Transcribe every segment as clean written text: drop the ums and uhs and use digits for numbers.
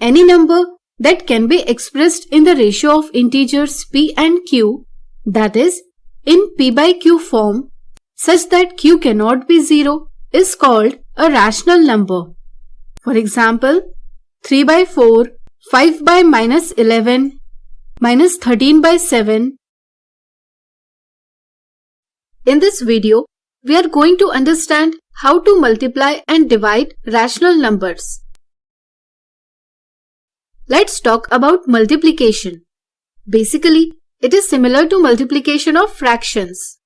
any number that can be expressed in the ratio of integers p and q, that is, in p by q form, such that q cannot be 0, is called a rational number. For example, 3 by 4, 5 by minus 11, minus 13 by 7. In this video, we are going to understand how to multiply and divide rational numbers. Let's talk about multiplication. Basically, it is similar to multiplication of fractions.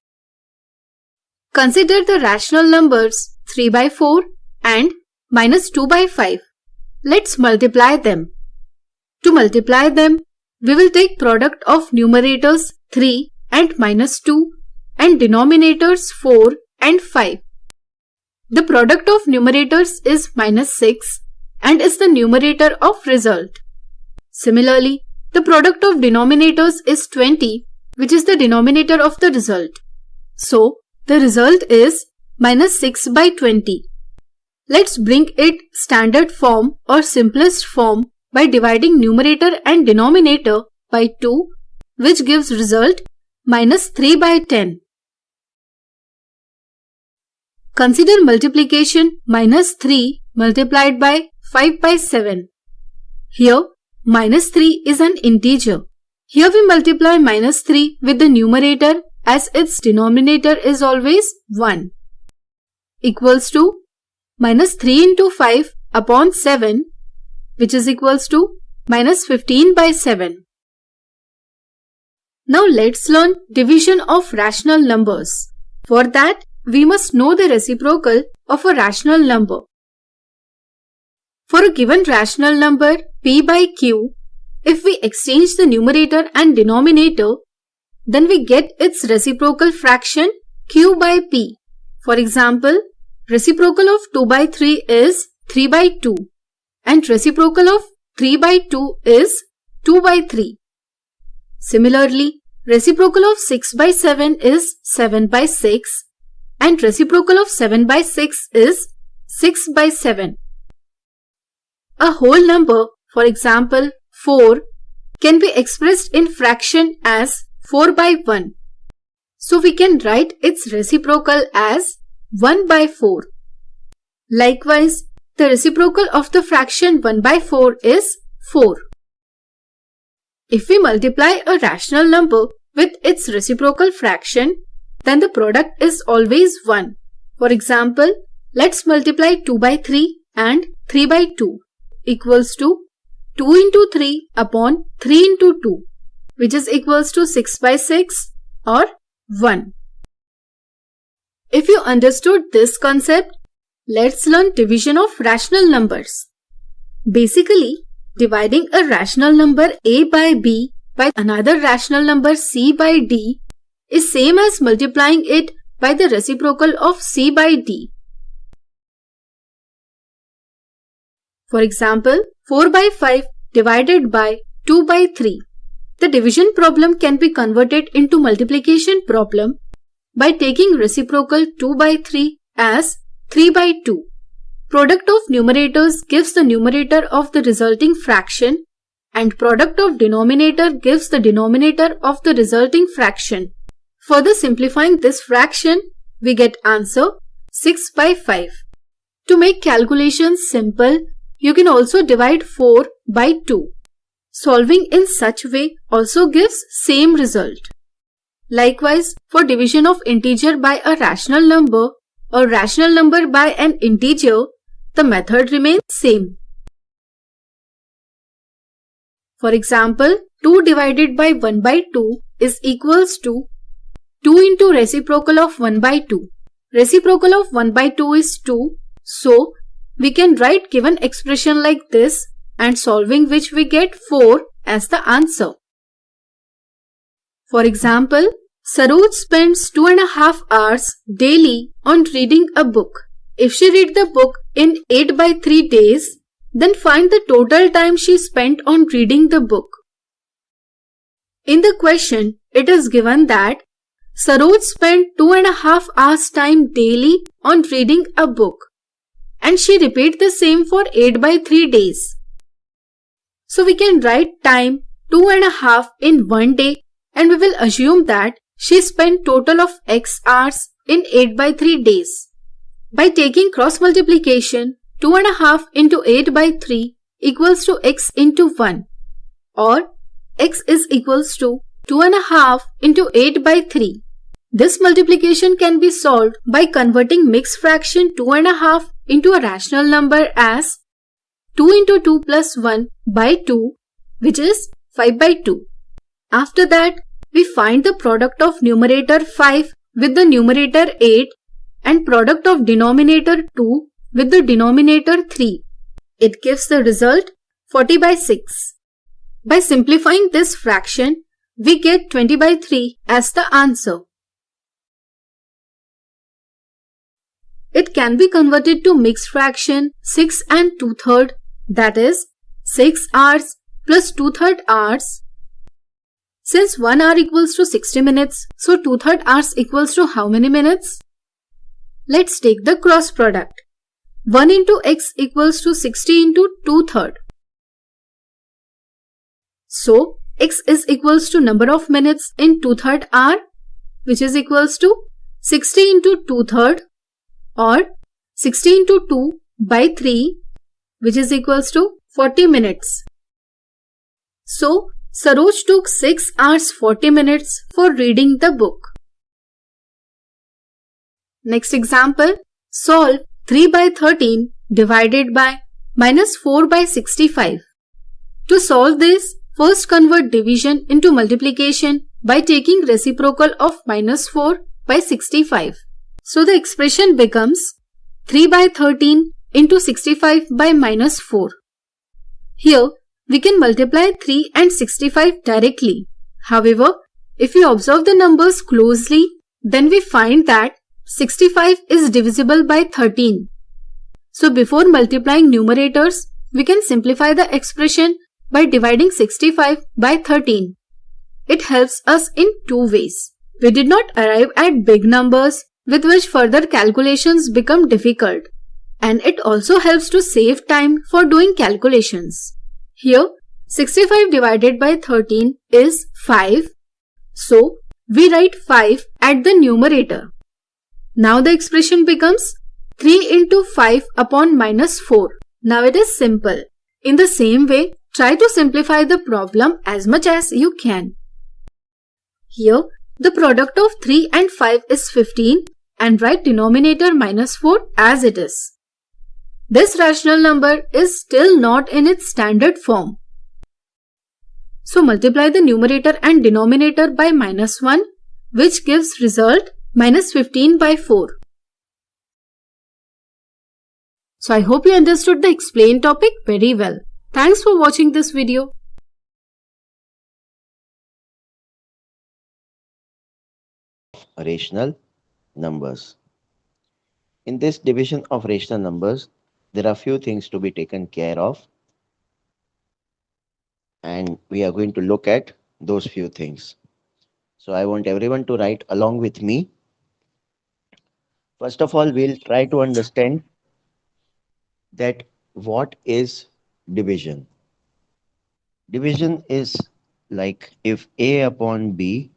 Consider the rational numbers 3 by 4 and minus 2 by 5. Let's multiply them. To multiply them, we will take product of numerators 3 and minus 2 and denominators 4 and 5. The product of numerators is minus 6 and is the numerator of result. Similarly, the product of denominators is 20, which is the denominator of the result. So, the result is minus 6 by 20. Let's bring it standard form or simplest form by dividing numerator and denominator by 2, which gives result minus 3 by 10. Consider multiplication minus 3 multiplied by 5 by 7. Here, minus 3 is an integer. Here we multiply minus 3 with the numerator as its denominator is always 1. Equals to minus 3 into 5 upon 7, which is equals to minus 15 by 7. Now let's learn division of rational numbers. For that, we must know the reciprocal of a rational number. For a given rational number p by q, if we exchange the numerator and denominator, then we get its reciprocal fraction q by p. For example, reciprocal of 2 by 3 is 3 by 2 and reciprocal of 3 by 2 is 2 by 3. Similarly, reciprocal of 6 by 7 is 7 by 6 and reciprocal of 7 by 6 is 6 by 7. A whole number, for example 4, can be expressed in fraction as 4 by 1. So we can write its reciprocal as 1 by 4. Likewise, the reciprocal of the fraction 1 by 4 is 4. If we multiply a rational number with its reciprocal fraction, then the product is always 1. For example, let's multiply 2 by 3 and 3 by 2 equals to 2 into 3 upon 3 into 2, which is equals to 6 by 6 or 1. If you understood this concept, let's learn division of rational numbers. Basically, dividing a rational number a by b by another rational number c by d is same as multiplying it by the reciprocal of c by d. For example, 4 by 5 divided by 2 by 3. The division problem can be converted into multiplication problem by taking reciprocal 2 by 3 as 3 by 2. Product of numerators gives the numerator of the resulting fraction and product of denominator gives the denominator of the resulting fraction. Further simplifying this fraction, we get answer 6 by 5. To make calculations simple, you can also divide 4 by 2. Solving in such way also gives same result. Likewise, for division of integer by a rational number or rational number by an integer, the method remains same. For example, 2 divided by 1 by 2 is equals to 2 into reciprocal of 1 by 2. Reciprocal of 1 by 2 is 2, so we can write given expression like this and solving which we get 4 as the answer. For example, Saroj spends 2.5 hours daily on reading a book. If she read the book in 8 by 3 days, then find the total time she spent on reading the book. In the question, it is given that Saroj spent 2.5 hours time daily on reading a book and she repeat the same for 8 by 3 days. So we can write time 2.5 in 1 day, and we will assume that she spent total of x hours in 8/3 days. By taking cross multiplication, 2.5 into 8/3 equals to x into 1, or x is equals to 2.5 into 8/3. This multiplication can be solved by converting mixed fraction 2.5 into a rational number as 2 into 2 plus 1 by 2, which is 5/2. After that, we find the product of numerator 5 with the numerator 8 and product of denominator 2 with the denominator 3. It gives the result 40/6. By simplifying this fraction, we get 20/3 as the answer. It can be converted to mixed fraction 6 and 2/3, that is 6 hours plus 2/3 hours. Since 1 hour equals to 60 minutes, so 2/3 hours equals to how many minutes? Let's take the cross product. 1 into x equals to 60 into 2/3. So, x is equals to number of minutes in 2/3 hour, which is equals to 60 into 2/3, or 60 into 2 by 3, which is equals to 40 minutes. So, Saroj took 6 hours 40 minutes for reading the book. Next example, solve 3/13 divided by -4/65. To solve this, first convert division into multiplication by taking reciprocal of -4/65. So the expression becomes 3/13 into 65 by -4. Here, we can multiply 3 and 65 directly. However, if we observe the numbers closely, then we find that 65 is divisible by 13. So before multiplying numerators, we can simplify the expression by dividing 65 by 13. It helps us in two ways. We did not arrive at big numbers with which further calculations become difficult, and it also helps to save time for doing calculations. Here, 65 divided by 13 is 5, so we write 5 at the numerator. Now the expression becomes 3 into 5 upon -4. Now it is simple. In the same way, try to simplify the problem as much as you can. Here, the product of 3 and 5 is 15, and write denominator -4 as it is. This rational number is still not in its standard form. So multiply the numerator and denominator by -1, which gives result -15/4. So I hope you understood the explained topic very well. Thanks for watching this video. Rational numbers. In this division of rational numbers, there are few things to be taken care of, and we are going to look at those few things. So I want everyone to write along with me. First of all, we'll try to understand that what is division. Division is like if A upon B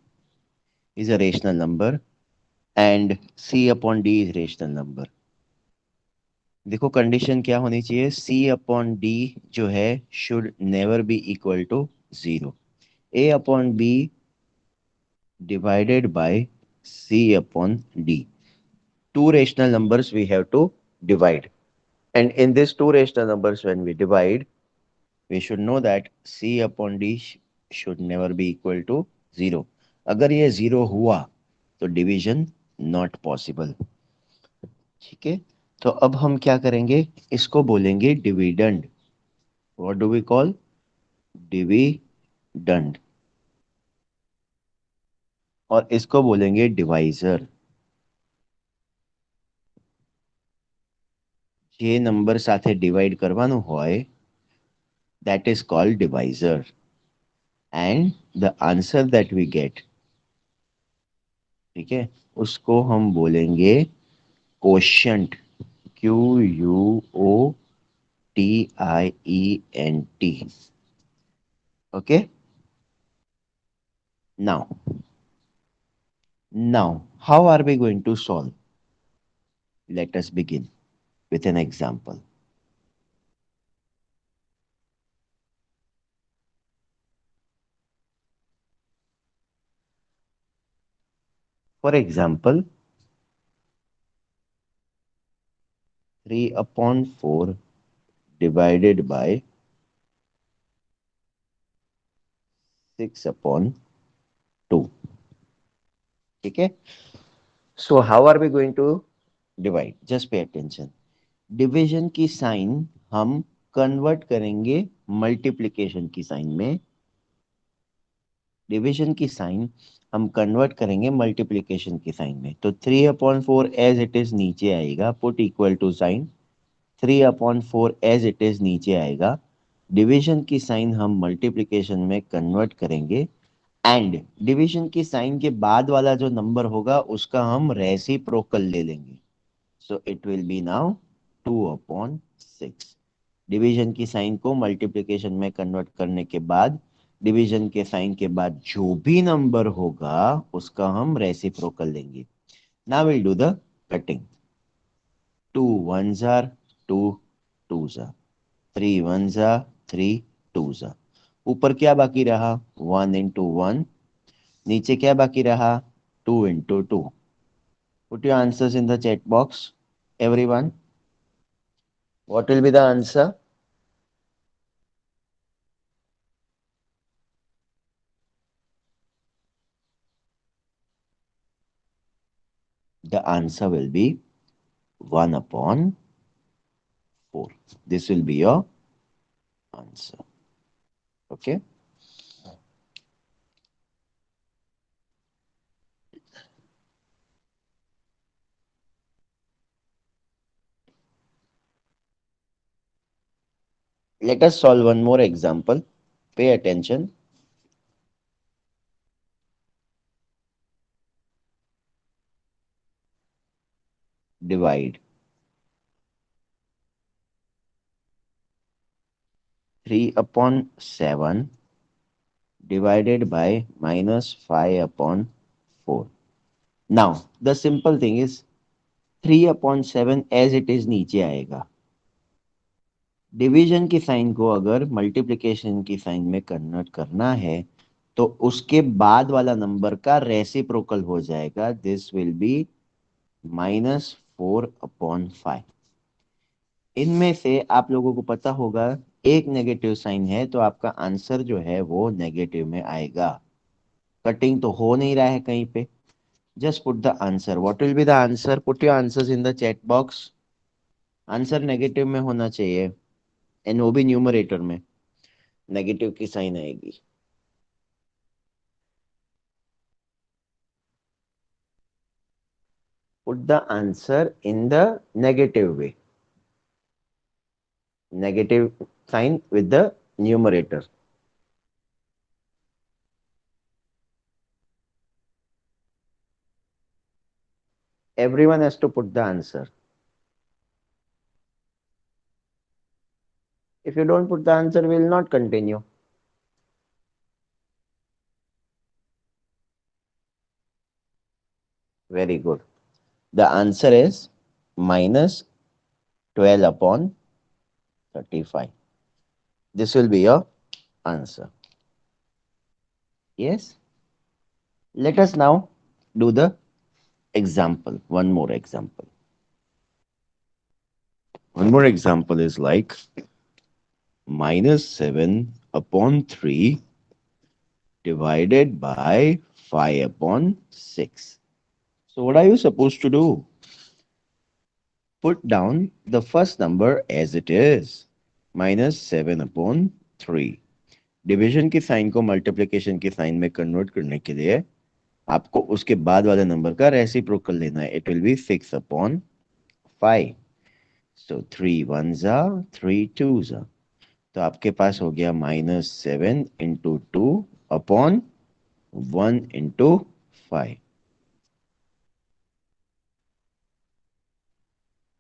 is a rational number and C upon D is rational number. देखो condition क्या होनी चाहिए, C upon D जो है should never be equal to 0. A upon B divided by C upon D. Two rational numbers we have to divide. And in these two rational numbers, when we divide, we should know that C upon D should never be equal to 0. अगर ये 0 हुआ तो division not possible. ठीक है, तो अब हम क्या करेंगे, इसको बोलेंगे dividend. What do we call? Dividend. और इसको बोलेंगे डिवाइजर. જે નંબર સાથે ડિવાઈડ કરવાનું હોય, that is called divisor. And the answer that we get, ठीक है, उसको हम बोलेंगे quotient. QUOTIENT. Okay. Now, how are we going to solve? Let us begin with an example. For example, 3 upon 4 divided by 6 upon 2. Okay. So how are we going to divide? Just pay attention. Division की sign हम convert करेंगे multiplication की sign में. Division की sign हम convert करेंगे multiplication की sign में. तो 3/4 एज इट इज नीचे आएगा. Put equal to sign 3/4 as it is नीचे आएगा. डिवीजन की साइन हम मल्टीप्लिकेशन में कन्वर्ट करेंगे एंड डिवीजन की साइन के बाद वाला जो नंबर होगा उसका हम रेसिप्रोकल ले लेंगे. So it will be now 2/6. Division की साइन को मल्टीप्लिकेशन में कन्वर्ट करने के बाद डिवीजन के साइन के बाद जो भी नंबर होगा उसका हम रेसिप्रोकल लेंगे. Now will do the cutting. 2 ones are 2 twos are 3 ones are 3 twos are. ऊपर क्या बाकी रहा? 1 into 1. नीचे क्या बाकी रहा? 2 into 2. Put your answers in the chat box, everyone. What will be the answer? The answer will be 1/4. This will be your answer. Okay. Let us solve one more example. Pay attention. Divide 3/7 divided by -5/4. Now, the simple thing is 3/7 as it is नीचे आएगा. Division की sign को अगर multiplication की sign में convert करना है तो उसके बाद वाला नंबर का रेसिप्रोकल हो जाएगा. This will be -4/5. इनमें से आप लोगों को पता होगा एक नेगेटिव साइन है तो आपका आंसर जो है वो नेगेटिव में आएगा. कटिंग तो हो नहीं रहा है कहीं पे. Just put the answer. What will be the answer? Put your answers in the chat box. Answer negative में होना चाहिए एंड वो भी न्यूमरेटर में. नेगेटिव की साइन आएगी. Put the answer in the negative way. Negative sign with the numerator. Everyone has to put the answer. If you don't put the answer, we will not continue. Very good. The answer is -12/35. This will be your answer. Yes. Let us now do the example. One more example. One more example is like -7/3 divided by 5/6. So what are you supposed to do? Put down the first number as it is, -7/3. Division की sign को multiplication की sign में convert करने के लिए आपको उसके बाद वाले नंबर का रेसिप्रोकल लेना है. It will be 6/5. So 3 ones are 3 twos are. तो आपके पास हो गया -7 into 2 upon 1 into 5.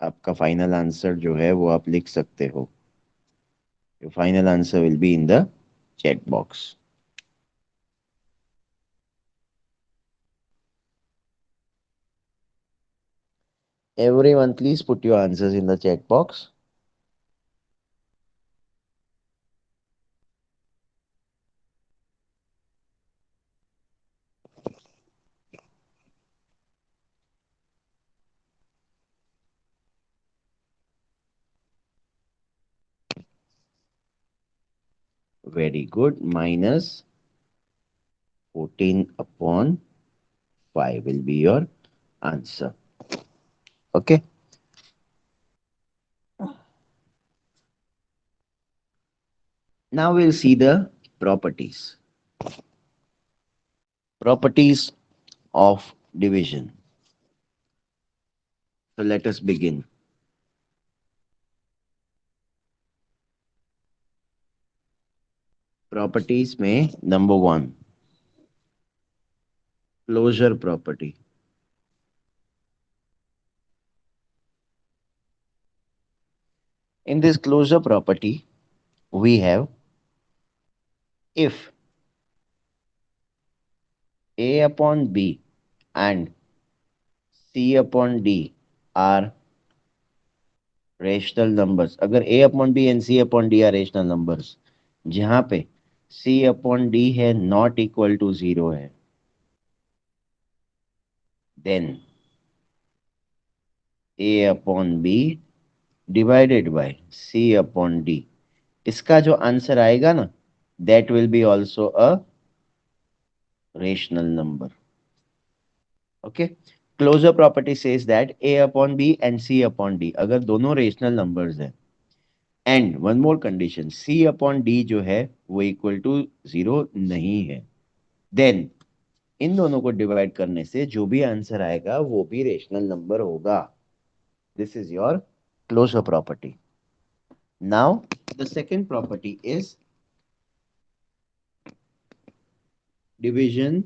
आपका फाइनल आंसर जो है वो आप लिख सकते हो. Your final answer will be in the chat box. Everyone, please put your answers in the chat box. Very good. Minus 14 upon 5 will be your answer. Okay. Now we'll see the properties. Properties of division. So let us begin. Properties में number one, closure property. In this closure property, we have if A upon B and C upon D are rational numbers. अगर A upon B and C upon D are rational numbers, जहाँ पे C upon D है not equal to 0 है, then A upon B divided by C upon D, इसका जो answer आएगा ना, that will be also a rational number. Okay. Closure property says that A upon B and C upon D अगर दोनों rational numbers हैं, and one more condition, C upon D जो है वो equal to 0 नहीं है, then इन दोनों को डिवाइड करने से जो भी आंसर आएगा वो भी रेशनल नंबर होगा. This is your closure property. Now the second property is division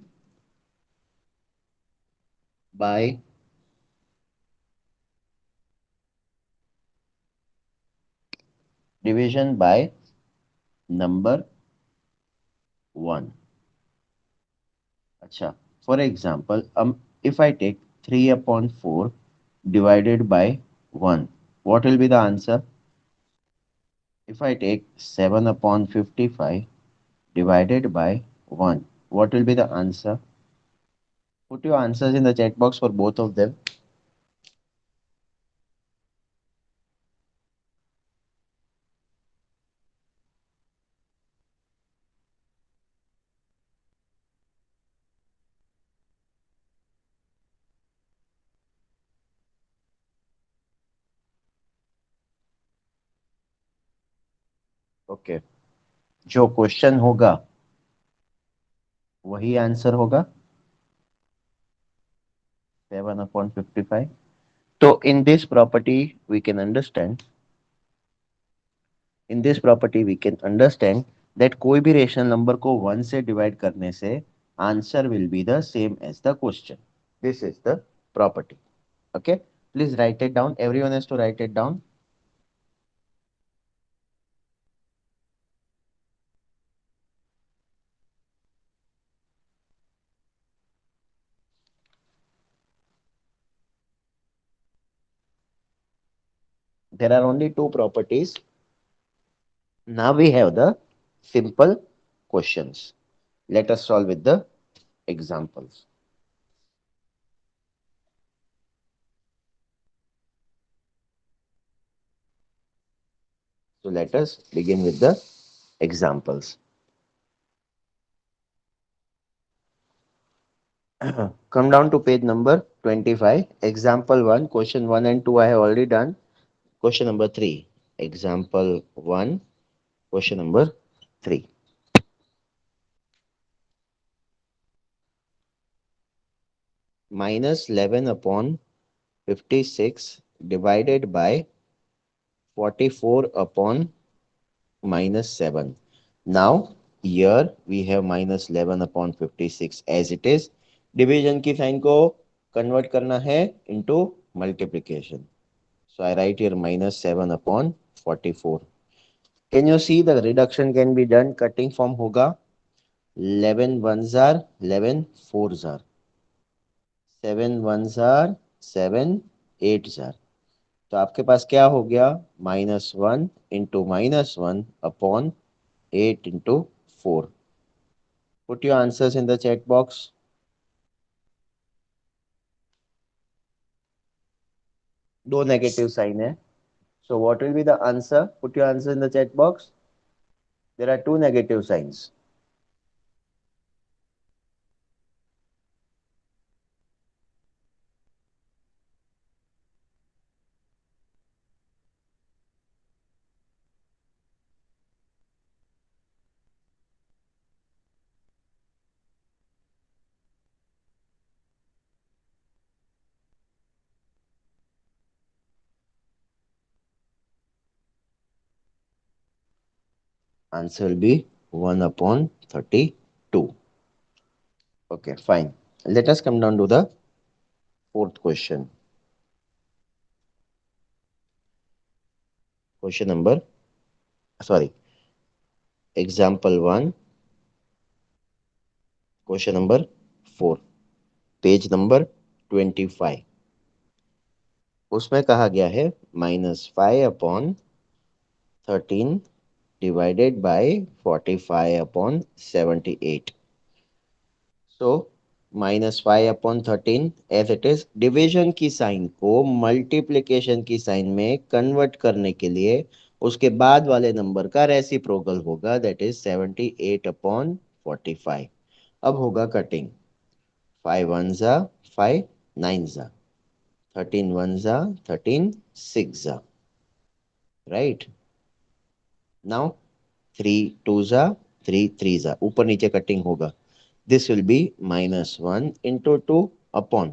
by number one. अच्छा, for example if I take 3/4 divided by 1, what will be the answer? If I take 7/55 divided by 1, what will be the answer? Put your answers in the chat box for both of them. Okay okay. जो question होगा वही answer होगा 7/55. तो in this property we can understand that कोई भी rational number को 1 से divide करने से answer will be the same as the question. This is the property. Okay, please write it down. Everyone has to write it down. There are only two properties. Now we have the simple questions. Let us solve with the examples. So let us begin with the examples. Come down to page number 25. Example 1, question 1 and 2 I have already done. Question number 3. Example 1, question number 3. Minus 11/56 divided by 44/-7. Now here we have minus 11/56 as it is. Division की sign को convert करना है into multiplication. So I write here minus 7/44. Can you see the reduction can be done? Cutting form होगा 11 ones are 11 fours are 7 ones are 7 eights are. तो आपके पास क्या हो गया? -1 × -1 upon 8 × 4. Put your answers in the chat box. दो negative sign है. So what will be the answer? Put your answer in the chat box. There are two negative signs. Answer will be 1/32. Okay, fine. Let us come down to the fourth question. Question number, sorry, example 1, question number 4, page number 25. उसमें कहा गया है -5/13 divided by 45/78. So -5/13 as it is. Division की sign को multiplication की sign में convert करने के लिए उसके बाद वाले नंबर का रेसिप्रोकल होगा, दैट इज 78/45. अब होगा कटिंग. 5 1 जा 5 9 जा 13 1 जा 13 6 जा. राइट नाउ 3 2 जा 3 3 जा. ऊपर नीचे कटिंग होगा. This will be -1 × 2 upon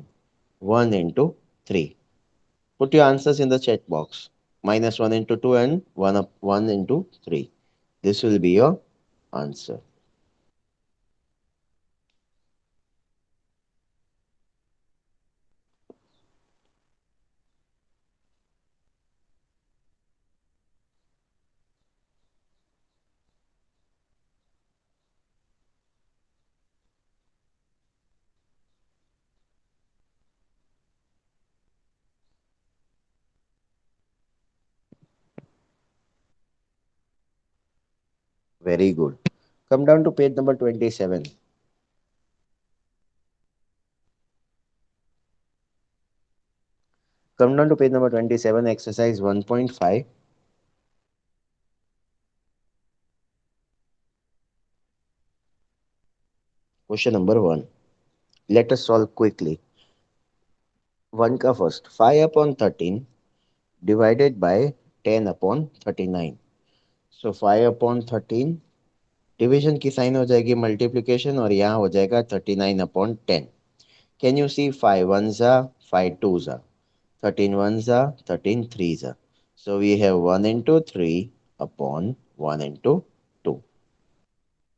1 × 3. Put your answers in the chat box. -1 × 2 and 1 × 3. This will be your answer. Very good. Come down to page number 27. Come down to page number 27, exercise 1.5. Question number 1. Let us solve quickly. 1 का first. 5/13 divided by 10/39. So 5/13 division की sign हो जाएगी multiplication और यहाँ हो जाएगा 39/10. Can you see 5 1 जा 5 2 जा 13 1 जा 13 3 जा. So we have 1 × 3 upon 1 × 2.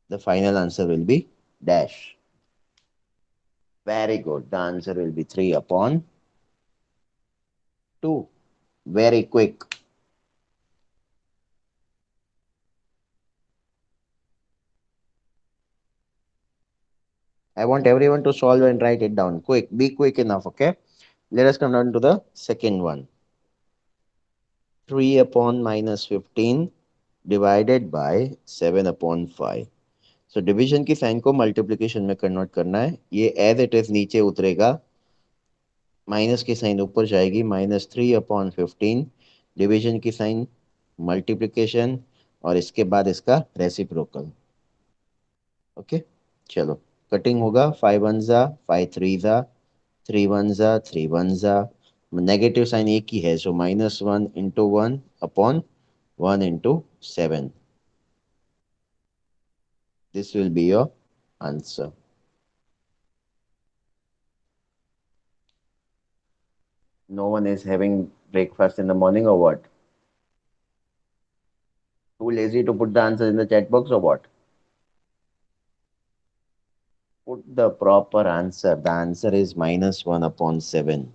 The final answer will be dash. Very good. The answer will be 3/2. Very quick. I want everyone to solve and write it down. Quick. Be quick enough, okay? Let us come down to the second one. 3/-15 divided by 7/5. So division की sign को multiplication में convert करना है. ये as it is नीचे उतरेगा, minus की sign ऊपर जाएगी. -3/15 डिवीजन की साइन मल्टीप्लिकेशन और इसके बाद इसका रेसिप्रोकल. ओके चलो कटिंग होगा. 5 1 जा 5 3 जा 3 1 जा 3 1 जा. नेगेटिव साइन एक ही है, सो -1 × 1 upon 1 × 7. This will be your answer. No one is having breakfast in the morning or what? Too lazy to put the answer in the chat box or what? Put the proper answer. The answer is -1/7.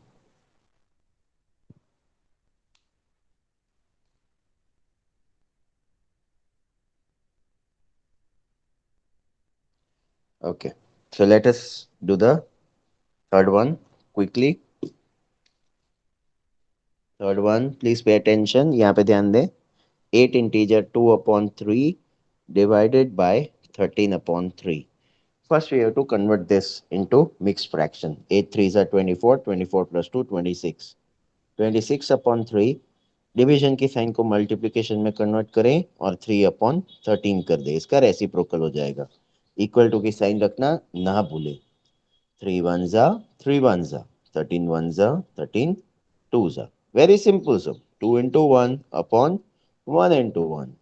Okay. So let us do the third one quickly. Third one, please pay attention. यहाँ पे ध्यान दें. 8 integer 2 upon 3 divided by 13 upon 3. First, we have to convert this into mixed fraction. 8 3s are 24, 24 plus 2, 26. 26 upon 3 division की sign को multiplication में convert करें और 3 upon 13 कर दे. इसका रेसिप्रोकल हो जाएगा. इक्वल टू की साइन रखना ना भूले. 3 1 जा 3 1 जा 13 1 जा 13 2 जा. Very simple sum. 2 into 1 upon 1 into 1.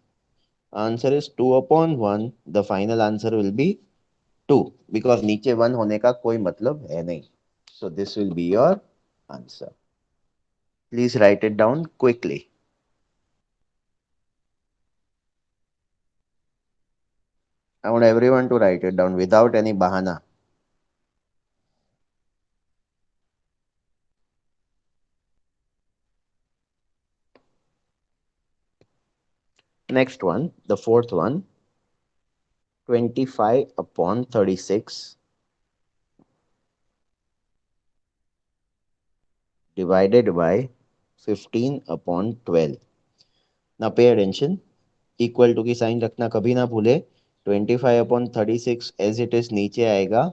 Answer is 2 upon 1. The final answer will be 2 because नीचे 1 होने का कोई मतलब है नहीं. So this will be your answer. Please write it down quickly. I want everyone to write it down without any bahana. Next one, the fourth one, 25 upon 36 divided by 15 upon 12. Now pay attention. Equal to की sign रखना कभी ना भूले. 25 upon 36 as it is नीचे आएगा.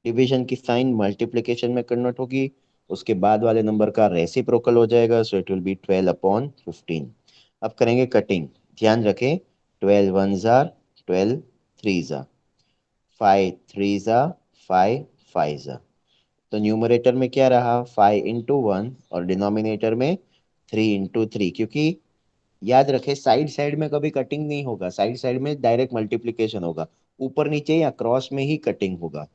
Division की sign multiplication में convert होगी. उसके बाद वाले नंबर का रेसिप्रोकल हो जाएगा. So it will be 12 upon 15. अब करेंगे कटिंग. ध्यान रखें. 12 one jar 12 three jar 5 three jar 5 5 jar. तो न्यूमरेटर में क्या रहा 5 इंटू 1 और डिनोमिनेटर में 3 इंटू 3. क्योंकि याद रखें साइड साइड में कभी कटिंग नहीं होगा. साइड साइड में डायरेक्ट मल्टीप्लिकेशन होगा. ऊपर नीचे या क्रॉस में ही कटिंग होगा.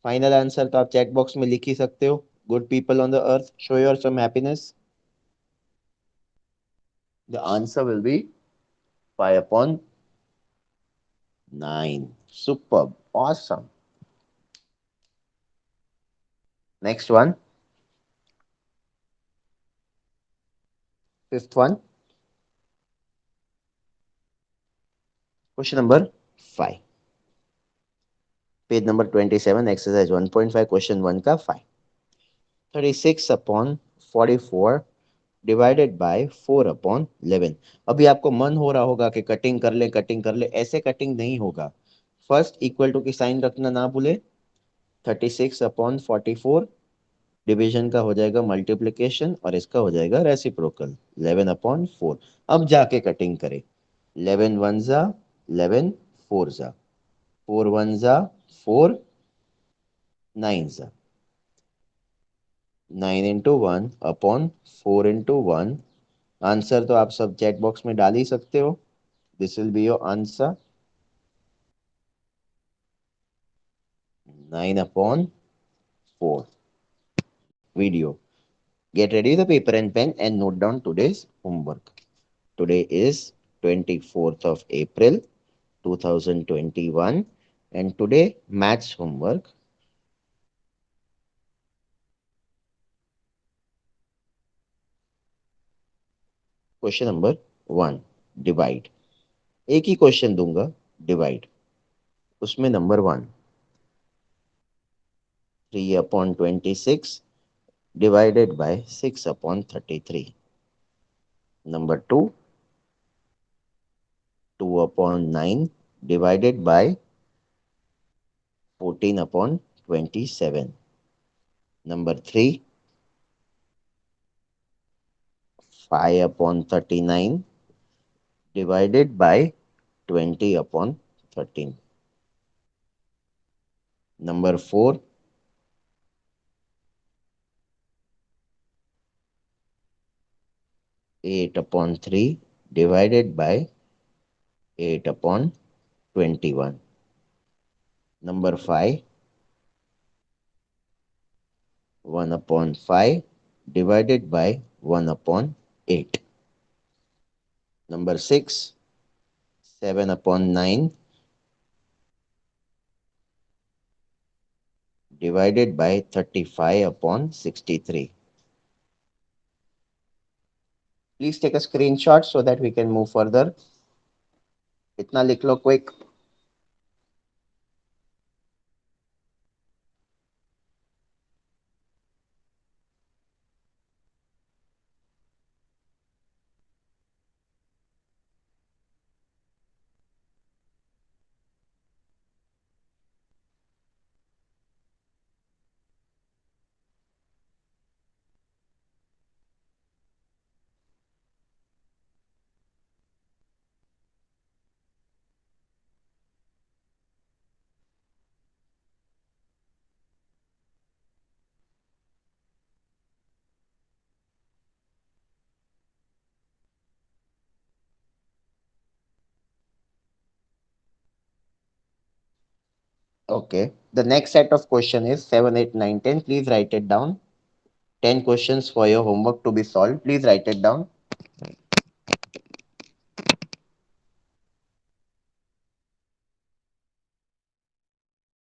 फाइनल आंसर तो आप चैट बॉक्स में लिख ही सकते हो. Good people on the earth, show your some happiness. The answer will be 5 upon 9. Superb. Awesome. Next one. Fifth one. Question number 5. Page number 27, exercise 1.5, question 1 का 5. 36 upon 44 divided by 4 upon 11. अभी आपको मन हो रहा होगा कि कटिंग कर ले कटिंग कर ले. ऐसे कटिंग नहीं होगा. फर्स्ट इक्वल टू की साइन रखना ना भूले. 36 अपॉन 44 डिवीजन का हो जाएगा मल्टीप्लिकेशन और इसका हो जाएगा रेसिप्रोकल 11 अपॉन 4. अब जाके कटिंग करें. 11 वन जा 11 4 जा 4 वन जा 4 9 जा 9 इंटू 1 अपॉन 4 इंटू 1. आंसर तो आप सब चैट बॉक्स में डाल ही सकते हो. This will be your answer 9 upon 4. Video. Get ready the paper and pen and note down today's homework. Today is 24th of April 2021 and today maths homework. Question number 1. Divide. एक ही question दूंगा. Divide. उसमें number 1. 3 upon 26 divided by 6 upon 33. Number 2. 2 upon 9 divided by 14 upon 27. Number 3. 5 upon 39 divided by 20 upon 13. Number 4. 8 upon 3 divided by 8 upon 21. Number 5. 1 upon 5 divided by 1 upon 8. Number 6. 7 upon 9 divided by 35 upon 63. Please take a screenshot so that we can move further. इतना लिख लो quick. Okay. The next set of question is 7, 8, 9, 10. Please write it down. 10 questions for your homework to be solved. Please write it down.